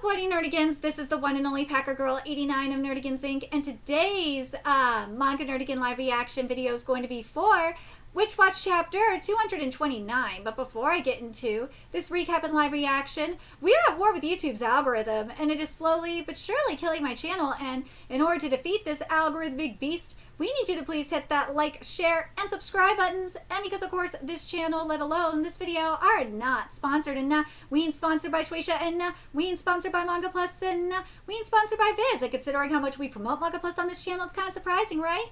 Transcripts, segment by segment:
Quoting Nerdigans, this is the one and only Packer Girl 89 of Nerdigans Inc. And today's Manga Nerdigan live reaction video is going to be for Witch Watch Chapter 229. But before I get into this recap and live reaction, we are at war with YouTube's algorithm, and it is slowly but surely killing my channel. And in order to defeat this algorithmic beast, we need you to please hit that like, share, and subscribe buttons. And because, of course, this channel, let alone this video, are not sponsored. And we ain't sponsored by Shueisha, and we ain't sponsored by Manga Plus, and we ain't sponsored by Viz. And considering how much we promote Manga Plus on this channel, it's kind of surprising, right?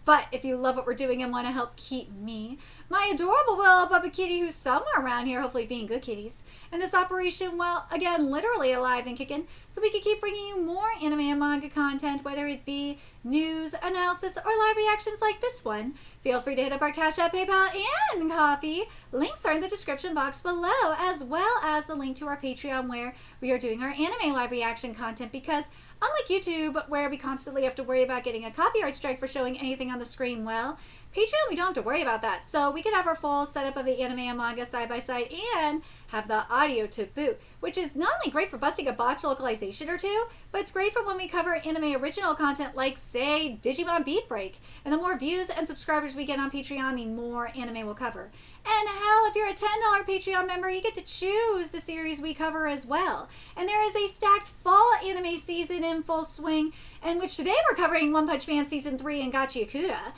But if you love what we're doing and want to help keep me, my adorable little Bubba Kitty, who's somewhere around here, hopefully being good kitties, and this operation, well, again, literally alive and kicking, so we can keep bringing you more anime and manga content, whether it be news, analysis, or live reactions like this one. Feel free to hit up our Cash App, PayPal, and Coffee. Links are in the description box below, as well as the link to our Patreon, where we are doing our anime live reaction content, because unlike YouTube, where we constantly have to worry about getting a copyright strike for showing anything on the screen, well, Patreon, we don't have to worry about that. So we can have our full setup of the anime and manga side by side and have the audio to boot, which is not only great for busting a botch localization or two, but it's great for when we cover anime original content like, say, Digimon Beat Break. And the more views and subscribers we get on Patreon, the more anime we'll cover. And hell, if you're a $10 Patreon member, you get to choose the series we cover as well. And there is a stacked fall anime season in full swing, in which today we're covering One Punch Man Season 3 and Gachi Akuta.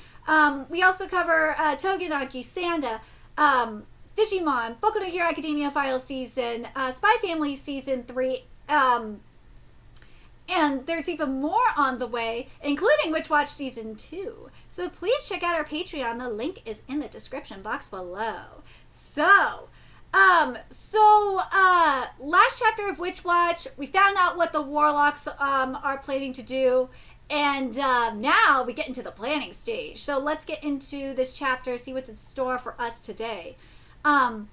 We also cover Togenaki, Sanda, Digimon, Boku no Hero Academia Final Season, Spy Family Season 3, and there's even more on the way, including Witch Watch Season 2. So please check out our Patreon. The link is in the description box below. So, last chapter of Witch Watch, we found out what the Warlocks are planning to do. And now we get into the planning stage. So let's get into this chapter, see what's in store for us today. Vetha's,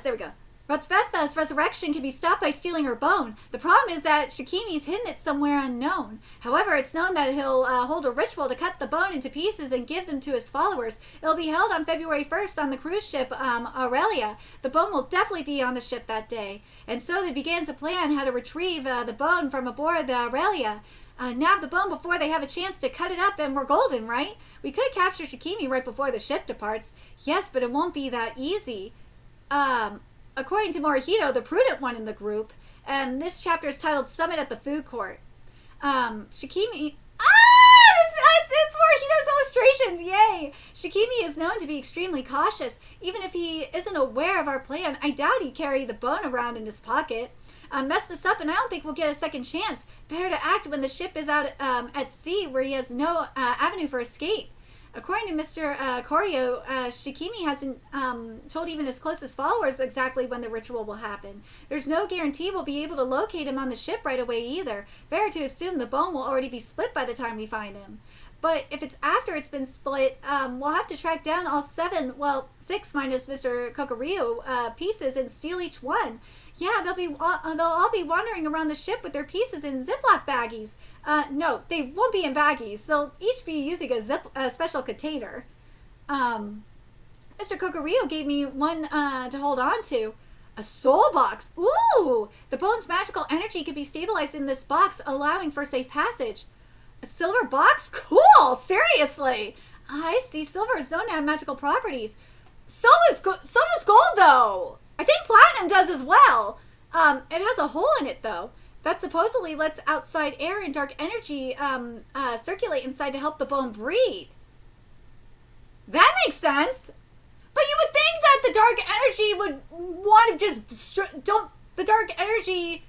there we go. Vetha's resurrection can be stopped by stealing her bone. The problem is that Shikimi's hidden it somewhere unknown. However, it's known that he'll hold a ritual to cut the bone into pieces and give them to his followers. It'll be held on February 1st on the cruise ship Aurelia. The bone will definitely be on the ship that day. And so they began to plan how to retrieve the bone from aboard the Aurelia. Nab the bone before they have a chance to cut it up, and we're golden, right? We could capture Shikimi right before the ship departs. Yes, but it won't be that easy. According to Morihito, the prudent one in the group, and this chapter is titled Summit at the Food Court. Shikimi... It's Morihito's illustrations! Yay! Shikimi is known to be extremely cautious. Even if he isn't aware of our plan, I doubt he'd carry the bone around in his pocket. Mess this up, and I don't think we'll get a second chance. Better to act when the ship is out at sea, where he has no avenue for escape. According to Mr. Koryo, Shikimi hasn't told even his closest followers exactly when the ritual will happen. There's no guarantee we'll be able to locate him on the ship right away either. Better to assume the bone will already be split by the time we find him. But if it's after it's been split, we'll have to track down all 6 minus Mr. Kokoryu pieces and steal each one. Yeah, they'll all be wandering around the ship with their pieces in Ziploc baggies. No, they won't be in baggies. They'll each be using a special container. Mr. Kokoryu gave me one to hold on to. A soul box. Ooh! The bone's magical energy could be stabilized in this box, allowing for safe passage. A silver box? Cool! Seriously! I see silver is known to have magical properties. So does gold, though! I think platinum does as well. It has a hole in it, though. That supposedly lets outside air and dark energy circulate inside to help the bone breathe. That makes sense. But you would think that the dark energy would want to just... the dark energy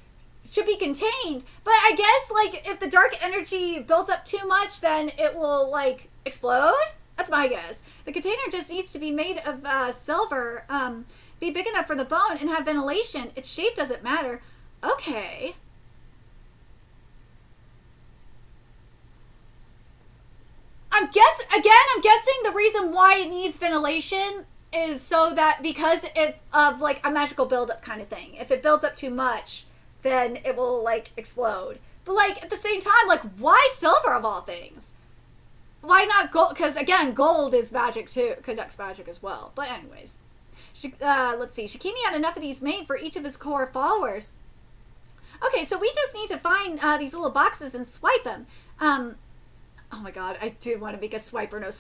should be contained. But I guess, like, if the dark energy builds up too much, then it will, like, explode? That's my guess. The container just needs to be made of silver, be big enough for the bone, and have ventilation. Its shape doesn't matter. Okay. I'm guessing the reason why it needs ventilation is so that because of like a magical buildup kind of thing. If it builds up too much, then it will like explode. But like at the same time, like why silver of all things? Why not gold? Because again, gold is magic too, conducts magic as well. But anyways. Let's see. Shikimi had enough of these made for each of his core followers. Okay, so we just need to find these little boxes and swipe them. Oh my god, I do want to make a swiper no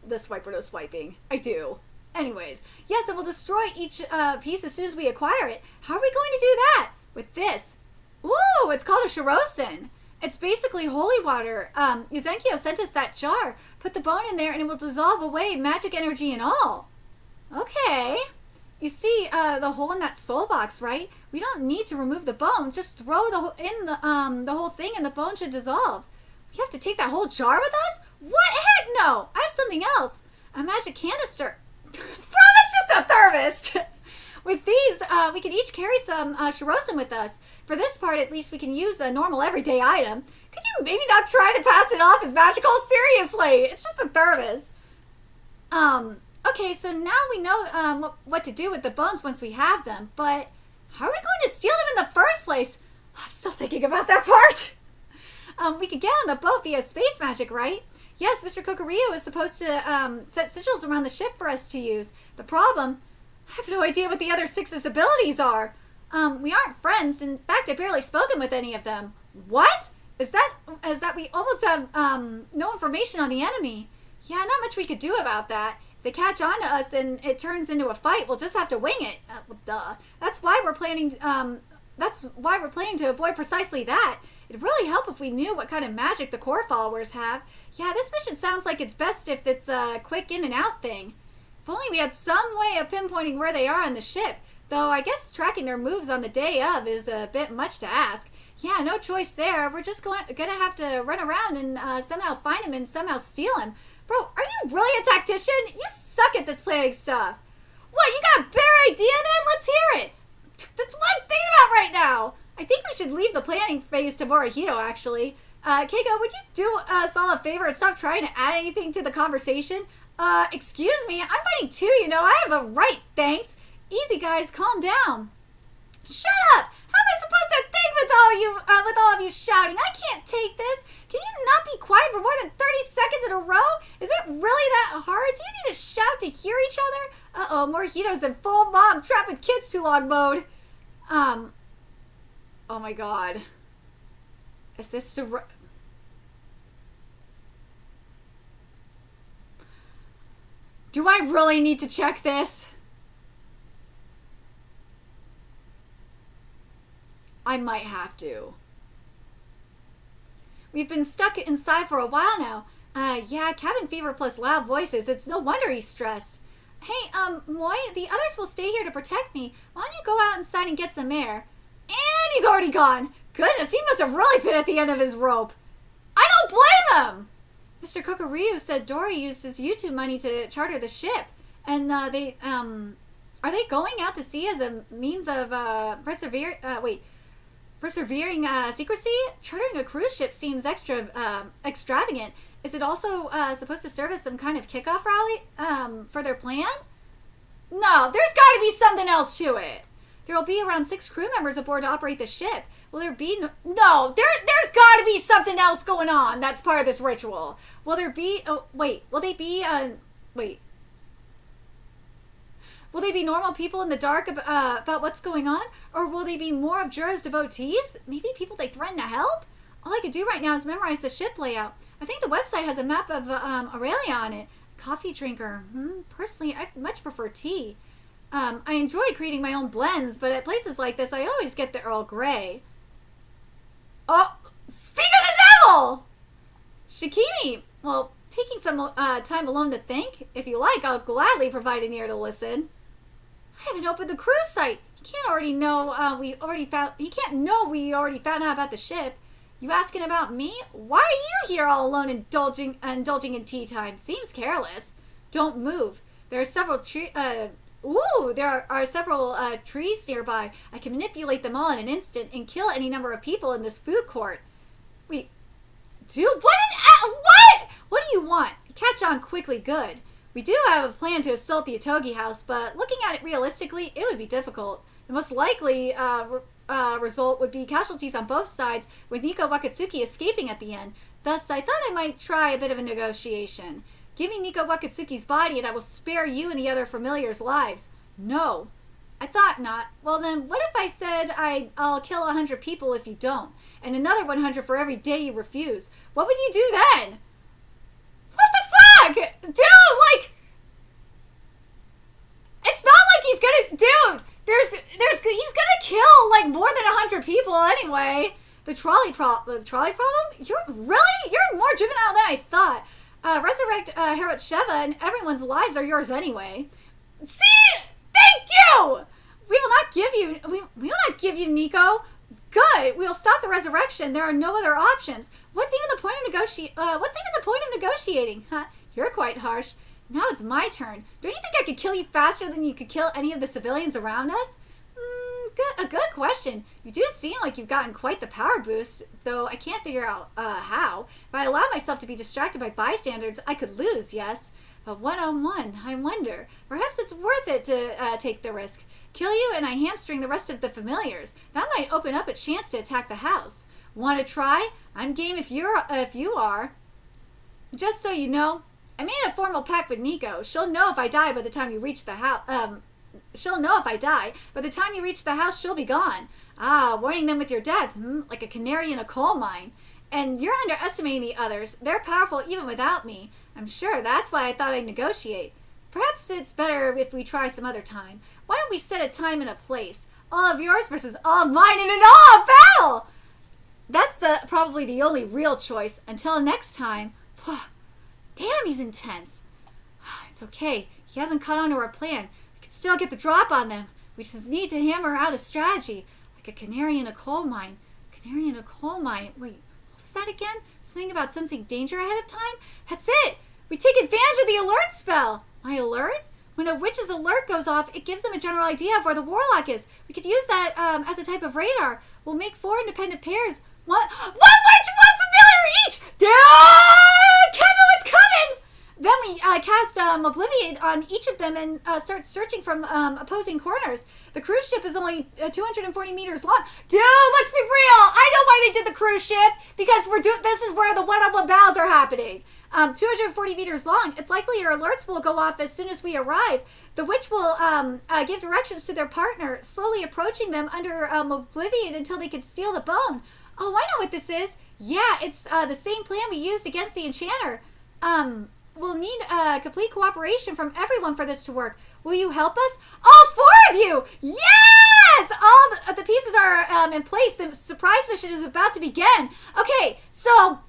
the swiper no swiping. I do. Anyways, yes, and we'll destroy each piece as soon as we acquire it. How are we going to do that? With this. Ooh, it's called a shirosen. It's basically holy water. Yuzenkyo sent us that jar. Put the bone in there and it will dissolve away, magic energy and all. Okay. You see the hole in that soul box, right? We don't need to remove the bone. Just throw the whole thing and the bone should dissolve. We have to take that whole jar with us? What? Heck no! I have something else. A magic canister. Bro, that's just a thermos! With these, we can each carry some shirosen with us. For this part, at least we can use a normal everyday item. Could you maybe not try to pass it off as magical? Seriously, it's just a thermos. Okay, so now we know what to do with the bones once we have them, but how are we going to steal them in the first place? I'm still thinking about that part. We could get on the boat via space magic, right? Yes, Mr. Kokoryu is supposed to set sigils around the ship for us to use. The problem, I have no idea what the other 6's abilities are. We aren't friends. In fact, I've barely spoken with any of them. What? Is that we almost have no information on the enemy? Yeah, not much we could do about that. If they catch on to us and it turns into a fight, we'll just have to wing it. Well, duh. That's why we're planning to avoid precisely that. It'd really help if we knew what kind of magic the core followers have. Yeah, this mission sounds like it's best if it's a quick in and out thing. If only we had some way of pinpointing where they are on the ship. Though I guess tracking their moves on the day of is a bit much to ask. Yeah, no choice there. We're just gonna have to run around and somehow find him and somehow steal him. Bro, are you really a tactician? You suck at this planning stuff. What, you got a better idea then? Let's hear it. That's what I'm thinking about right now. I think we should leave the planning phase to Morihito, actually. Keiko, would you do us all a favor and stop trying to add anything to the conversation? Excuse me, I'm fighting too, you know. I have a right, thanks. Easy, guys, calm down. Shut up! How am I supposed to think with all of you shouting? I can't take this. Can you not be quiet for more than 30 seconds in a row? Is it really that hard? Do you need to shout to hear each other? Uh-oh, Morihito's in full mom trapped with kids too long mode. Oh my god. Is this the... Do I really need to check this? I might have to. We've been stuck inside for a while now. Yeah, cabin fever plus loud voices. It's no wonder he's stressed. Hey, Moi, the others will stay here to protect me. Why don't you go out inside and get some air? And he's already gone. Goodness, he must have really been at the end of his rope. I don't blame him! Mr. Kokoryu said Dory used his YouTube money to charter the ship. And, are they going out to sea as a means of, persevering secrecy? Chartering a cruise ship seems extravagant. Is it also supposed to serve as some kind of kickoff rally for their plan? No, there's got to be something else to it. There will be around 6 crew members aboard to operate the ship. Will there be no? There's got to be something else going on that's part of this ritual. Will there be? Oh wait, will they be? Will they be normal people in the dark about what's going on? Or will they be more of Jura's devotees? Maybe people they threaten to help? All I could do right now is memorize the ship layout. I think the website has a map of Aurelia on it. Coffee drinker. Personally, I much prefer tea. I enjoy creating my own blends, but at places like this, I always get the Earl Grey. Oh, speak of the devil! Shikimi, well, taking some time alone to think. If you like, I'll gladly provide an ear to listen. I haven't opened the cruise site. He can't know we already found out about the ship. You asking about me? Why are you here all alone indulging in tea time? Seems careless. Don't move. There are several trees nearby. I can manipulate them all in an instant and kill any number of people in this food court. Wait, dude, what? What do you want? Catch on quickly, good. We do have a plan to assault the Otogi house, but looking at it realistically, it would be difficult. The most likely result would be casualties on both sides, with Nico Wakatsuki escaping at the end. Thus, I thought I might try a bit of a negotiation. Give me Nico Wakatsuki's body and I will spare you and the other familiars' lives. No. I thought not. Well then, what if I said I'll kill 100 people if you don't, and another 100 for every day you refuse? What would you do then? What the fuck? Dude, like, it's not like he's gonna, dude, he's gonna kill, like, more than 100 people anyway. The trolley problem? You're more juvenile than I thought. Resurrect Herod Sheva and everyone's lives are yours anyway. See? Thank you! We will not give you Nico. Good. We will stop the resurrection. There are no other options. What's even the point of negotiating? Huh? You're quite harsh. Now it's my turn. Don't you think I could kill you faster than you could kill any of the civilians around us? A good question. You do seem like you've gotten quite the power boost, though I can't figure out how. If I allow myself to be distracted by bystanders, I could lose, yes. But one-on-one, I wonder. Perhaps it's worth it to take the risk. Kill you and I hamstring the rest of the familiars. That might open up a chance to attack the house. Want to try? I'm game if you are. Just so you know, I made a formal pact with Nico. She'll know if I die by the time you reach the house. She'll know if I die. By the time you reach the house, she'll be gone. Ah, warning them with your death. Like a canary in a coal mine. And you're underestimating the others. They're powerful even without me. I'm sure that's why I thought I'd negotiate. Perhaps it's better if we try some other time. Why don't we set a time and a place? All of yours versus all of mine in an all-out battle! That's probably the only real choice. Until next time. Damn, he's intense. It's okay. He hasn't caught on to our plan. We can still get the drop on them. We just need to hammer out a strategy. Like a canary in a coal mine. Canary in a coal mine. Wait, what was that again? Something about sensing danger ahead of time? That's it! We take advantage of the alert spell. My alert? When a witch's alert goes off, it gives them a general idea of where the warlock is. We could use that as a type of radar. We'll make 4 independent pairs. One witch, one familiar each! Dude! Kevin was coming! Then we cast Obliviate on each of them and start searching from opposing corners. The cruise ship is only 240 meters long. Dude, let's be real! I know why they did the cruise ship! Because this is where the one-on-one battles are happening. 240 meters long. It's likely your alerts will go off as soon as we arrive. The witch will give directions to their partner, slowly approaching them under Oblivion until they can steal the bone. Oh, I know what this is. Yeah, it's the same plan we used against the enchanter. We'll need complete cooperation from everyone for this to work. Will you help us? All 4 of you! Yes! All the pieces are in place. The surprise mission is about to begin. Okay, so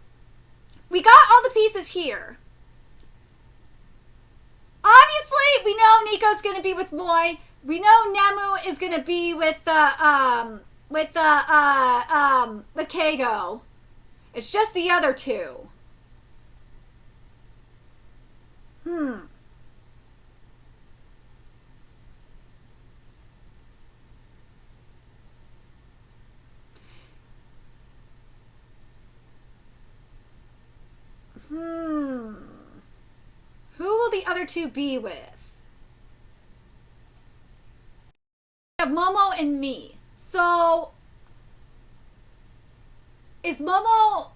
we got all the pieces here. Obviously, we know Nico's going to be with Moy. We know Nemu is going to be with Kago. It's just the other 2. Who will the other 2 be with? We have Momo and me. So is Momo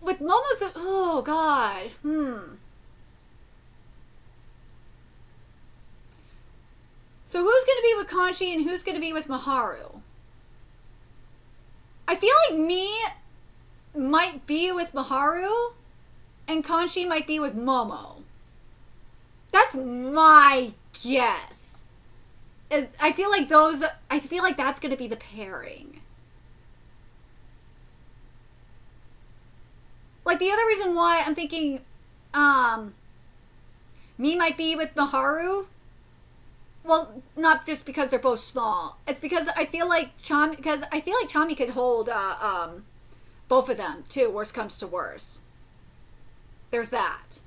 with Momo's? Oh God. So who's going to be with Kanchi and who's going to be with Maharu? I feel like me might be with Maharu and Kanchi might be with Momo. That's my guess. I feel like that's going to be the pairing. Like the other reason why I'm thinking me might be with Maharu, well, not just because they're both small. It's because I feel like Chami could hold both of them too, worst comes to worst. There's that.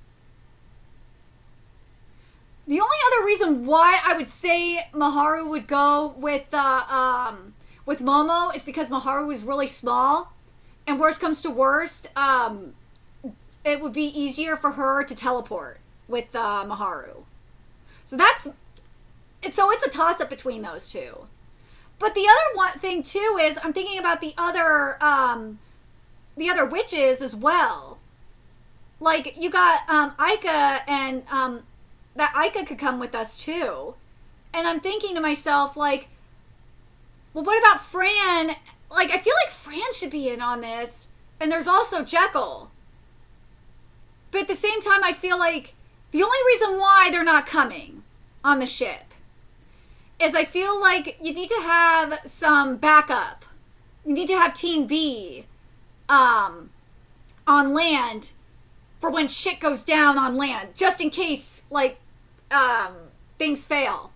The only other reason why I would say Maharu would go with Momo is because Maharu is really small, and worst comes to worst, it would be easier for her to teleport with Maharu. So it's a toss-up between those 2. But the other thing too is I'm thinking about the other witches as well. Like you got Aika, and that Aika could come with us too, And I'm thinking to myself, like, well, what about Fran? Like, I feel like Fran should be in on this. And there's also Jekyll. But at the same time, I feel like the only reason why they're not coming on the ship is I feel like you need to have some backup. You need to have Team B on land for when shit goes down on land, just in case, like, things fail.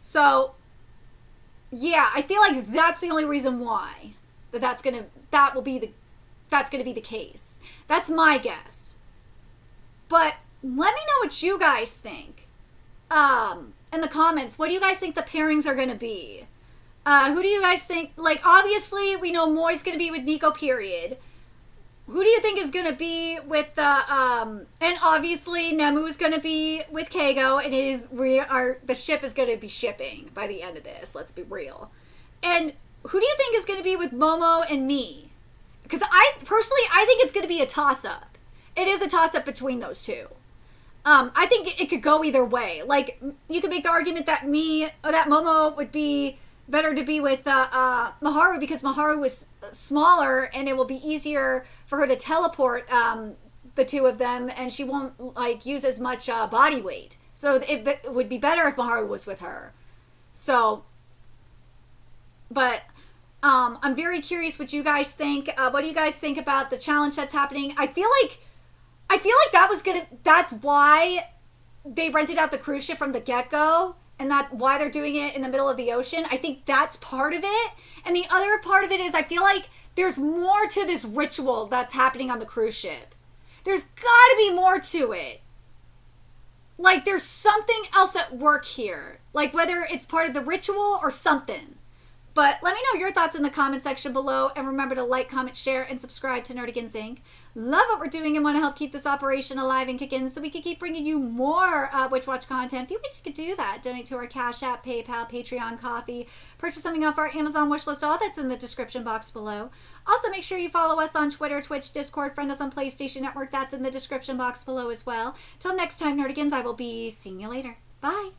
So, yeah, I feel like that's the only reason why that's gonna be the case. That's my guess. But let me know what you guys think. In the comments, what do you guys think the pairings are gonna be? Who do you guys think? Like, obviously, we know Moi's gonna be with Nico. Period. Who do you think is gonna be with and obviously Nemu's gonna be with Keigo, and the ship is gonna be shipping by the end of this. Let's be real. And who do you think is gonna be with Momo and me? Because I think it's gonna be a toss-up. It is a toss-up between those two. I think it could go either way. Like, you could make the argument that Momo would be better to be with Maharu, because Maharu was smaller and it will be easier for her to teleport the two of them, and she won't like use as much body weight. So it would be better if Maharu was with her. So, but I'm very curious what you guys think. What do you guys think about the challenge that's happening? I feel like that's why they rented out the cruise ship from the get-go, and that's why they're doing it in the middle of the ocean. I think that's part of it. And the other part of it is I feel like there's more to this ritual that's happening on the cruise ship. There's got to be more to it. Like, there's something else at work here. Like, whether it's part of the ritual or something. But let me know your thoughts in the comment section below. And remember to like, comment, share, and subscribe to Nerdigans Inc. Love what we're doing and want to help keep this operation alive and kicking so we can keep bringing you more Witch Watch content. A few ways you could do that. Donate to our Cash App, PayPal, Patreon, Coffee. Purchase something off our Amazon wishlist. All that's in the description box below. Also, make sure you follow us on Twitter, Twitch, Discord. Friend us on PlayStation Network. That's in the description box below as well. Till next time, Nerdigans, I will be seeing you later. Bye.